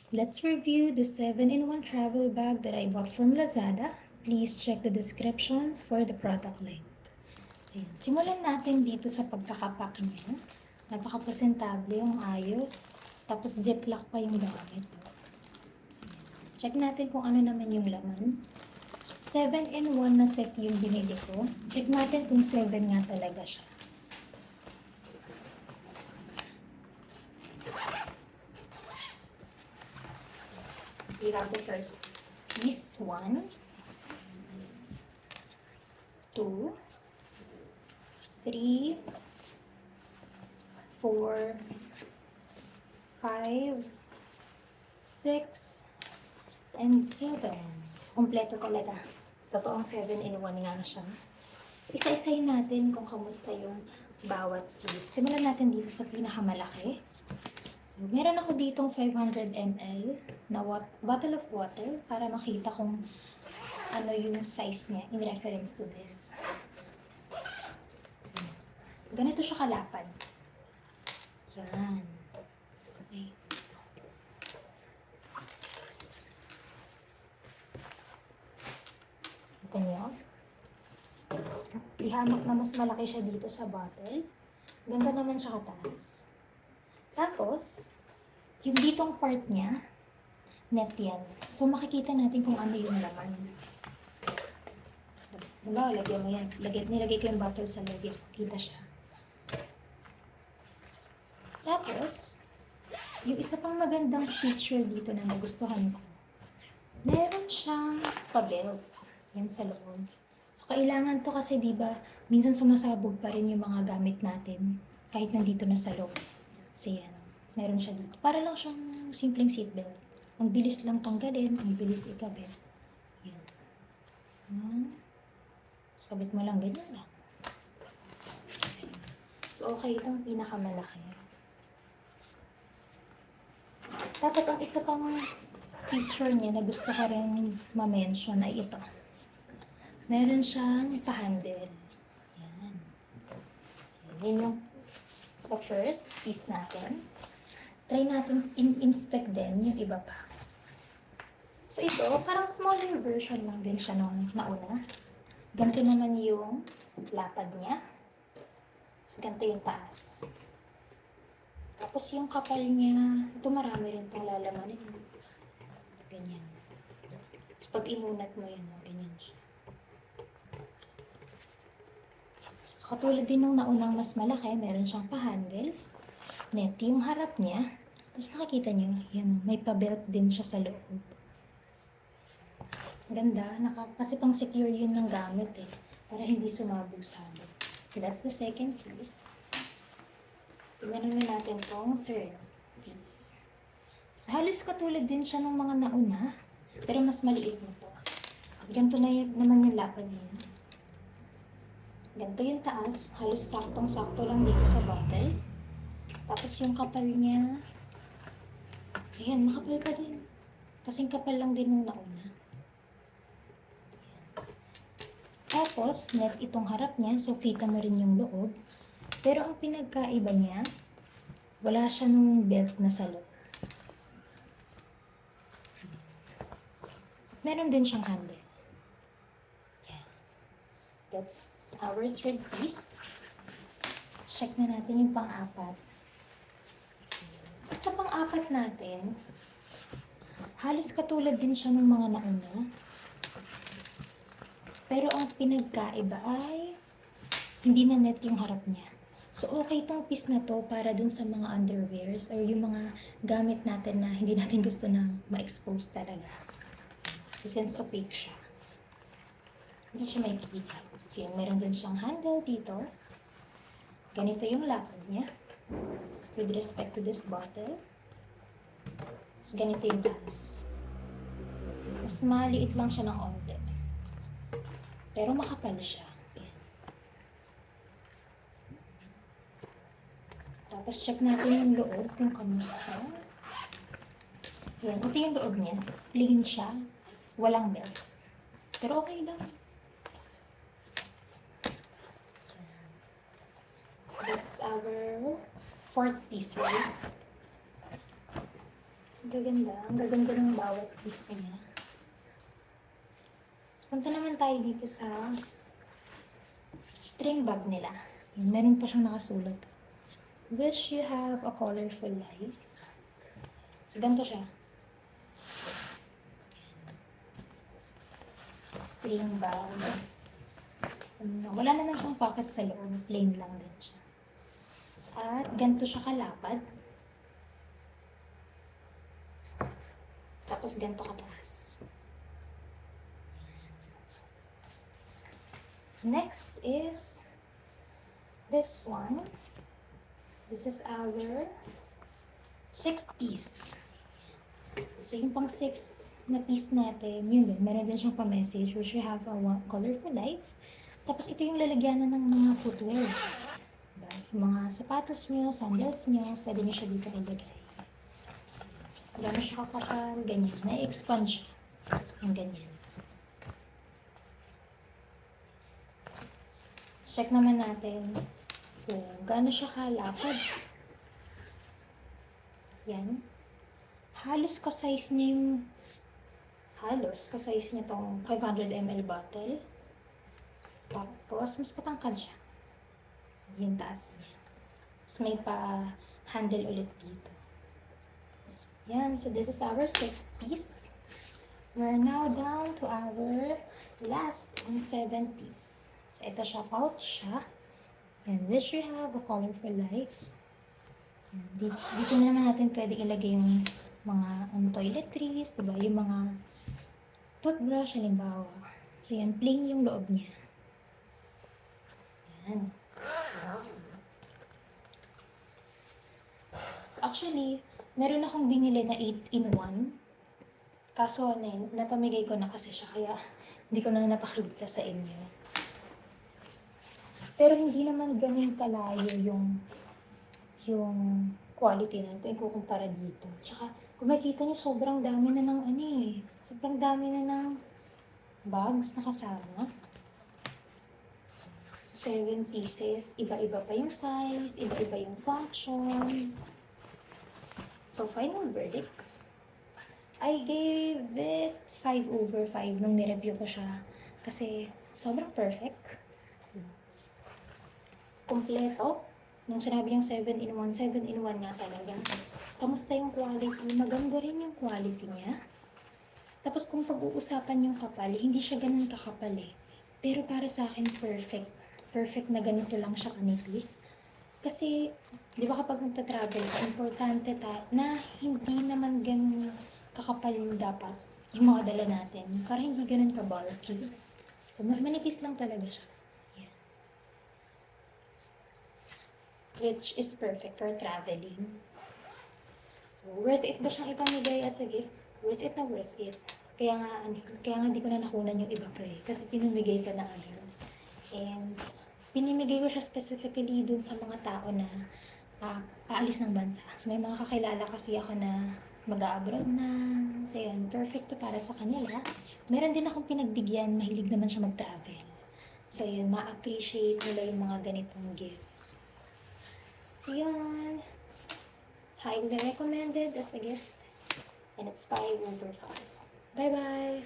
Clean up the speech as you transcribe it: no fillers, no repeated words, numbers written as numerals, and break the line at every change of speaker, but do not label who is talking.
Let's review the 7-in-1 travel bag that I bought from Lazada. Please check the description for the product link. Ayan. Simulan natin dito sa pagkakapack niya. Napaka-presentable yung ayos. Tapos ziplock pa yung gamit. So, check natin kung ano naman yung laman. 7-in-1 na set yung binili ko. Check natin kung 7 nga talaga siya. So we have the first piece, 1, 2, 3, 4, 5, 6, and 7. Kompleto talaga. Totoong 7-in-1 nga siya. Isa-isayin natin kung kamusta yung bawat piece. Simulan natin dito sa pinakamalaki. So, meron ako ditong 500 ml na bottle of water para makita kung ano yung size niya in reference to this. Ganito siya kalapad. Yan. Okay. Kita niyo? Ihamak na mas malaki siya dito sa bottle. Ganda naman siya kataas. Tapos, yung ditong part niya, net yan. So, makikita natin kung ano yung laman. Diba, lagyan mo yan. Nilagay ko yung bottle sa lagyan. Kita siya. Tapos, yung isa pang magandang feature dito na nagustuhan ko, meron siyang pabelt. Yan sa loob. So, kailangan to kasi, diba, minsan sumasabog pa rin yung mga gamit natin kahit nandito na sa loob. So, yan. Meron siya dito. Para lang siyang simpleng seatbelt. Ang bilis lang tanggalin, ang bilis ikabit. Yan. Tapos kabit mo lang ganyan lang. So, okay itong pinakamalaki. Tapos, ang isa pang feature niya na gusto ko rin ma-mention ay ito. Meron siyang pa-handle. Yan. Yan yung sa first piece natin. Try natin in-inspect din yung iba pa. So ito, parang smaller version lang din siya nung nauna. Ganito naman yung lapad niya. Ganito yung taas. Tapos yung kapal niya, ito marami rin itong lalamanin. Ganyan. So pag inunat mo yun, ganyan siya. So katulad din nung naunang mas malaki, meron siyang pa-handle. Net yung harap niya. Tapos nakikita niyo, yan, may pa-belt din siya sa loob. Ganda, kasi pang secure yun ng gamit eh. Para hindi sumabog-sabog. So that's the second piece. Tingnan natin tong third piece. So halos katulad din siya ng mga nauna, pero mas maliit na to. Ganito na naman yung lapad niya. Ganito yung taas, halos saktong-sakto lang dito sa bottle. Tapos yung kapal niya, ayan, makapal pa din. Kasing kapal lang din nung nauna. Tapos, net itong harap niya, so kita mo rin yung loob. Pero ang pinagkaiba niya, wala siya nung belt na sa loob. Meron din siyang handle. Yeah. That's our third piece. Check na natin yung pang-apat. So, sa pang-apat natin, halos katulad din siya ng mga nauna. Pero ang pinagkaiba ay hindi na net yung harap niya. So, okay itong piece na to para dun sa mga underwears or yung mga gamit natin na hindi natin gusto na ma-expose talaga. Since opaque siya. Hindi siya makikita. Kasi meron din siyang handle dito. Ganito yung lapad niya. With respect to this bottle. Tapos ganito yung taas. Mas maliit lang siya ng onte. Pero makapal siya. Ayan. Tapos check natin yung loob kung kamusta. Ayan, ito yung loob niya. Plain siya. Walang belt. Pero okay lang. That's our fourth piece, right? So, Gaganda. Ang gaganda ng bawat piece niya. So, punta naman tayo dito sa string bag nila. Yun, meron pa siyang nakasulat. Wish you have a colorful life. So, ganito siya. String bag. Wala naman siyang pocket sa loob. Plain lang din siya. At ganito siya kalapad. Tapos ganito kataas. Next is this one. This is our 6th piece. So yung pang 6th na piece natin, yun din, meron din siyang pa-message which you have a colorful life. Tapos ito yung lalagyanan ng mga footwear. Diba? Yung mga sapatos nyo, sandals nyo, pwede nyo siya dito ilagay. Gano'n siya kakapal, ganyan. Na-expand siya. Yung ganyan. Check naman natin kung gaano siya kalapad. Yan. Halos ka-size niya yung ka-size niya tong 500 ml bottle. Tapos, mas patangkad siya. Yung taas niya. Tapos may pa-handle ulit dito. Yan. So, this is our 6th piece. We're now down to our last and 7th piece. So, ito siya, pouch siya. And wish you have a colorful life. Dito na naman natin pwede ilagay yung mga toiletries, diba? Yung mga toothbrush, halimbawa. So, yan, plain yung loob niya. Yan. So, actually, meron akong binili na 8-in-1. Kaso, napamigay ko na kasi siya, kaya hindi ko na napakita sa inyo. Pero hindi naman ganun kalayo yung quality na kung ikukumpara dito. Tsaka, kung makikita niyo, sobrang dami na ng sobrang dami na ng bags na kasama. So, 7 pieces. Iba-iba pa yung size, iba-iba yung function. So, final verdict. I gave it 5/5 nung nireview ko siya. Kasi, sobrang perfect. Kompleto. Nung sinabi yung 7-in-1, 7-in-1 nga talaga. Kamusta yung quality? Maganda rin yung quality niya. Tapos kung pag-uusapan yung kapal, hindi siya ganun kakapal eh. Pero para sa akin, perfect. Perfect na ganito lang siya kanipis. Kasi, di ba kapag magta-travel ka, importante na hindi naman ganun kakapal yung dapat yung mga dala natin. Para hindi ganun ka-bulky. So, manipis lang talaga siya. Which is perfect for traveling. So, worth it ba siyang ipamigay as a gift? Worth it na worth it. Kaya nga di ko na nakunan yung iba pa eh. Kasi pinamigay ka na agad. And, pinimigay ko siya specifically dun sa mga tao na paalis ng bansa. So, may mga kakilala kasi ako na mag-a-abroad na. So, yun, perfect to para sa kanila. Meron din akong pinagbigyan, mahilig naman siya mag-travel. So, yun, ma-appreciate nila yung mga ganitong gifts. So, yun. Highly recommended as a gift. And it's 5/5. Bye-bye!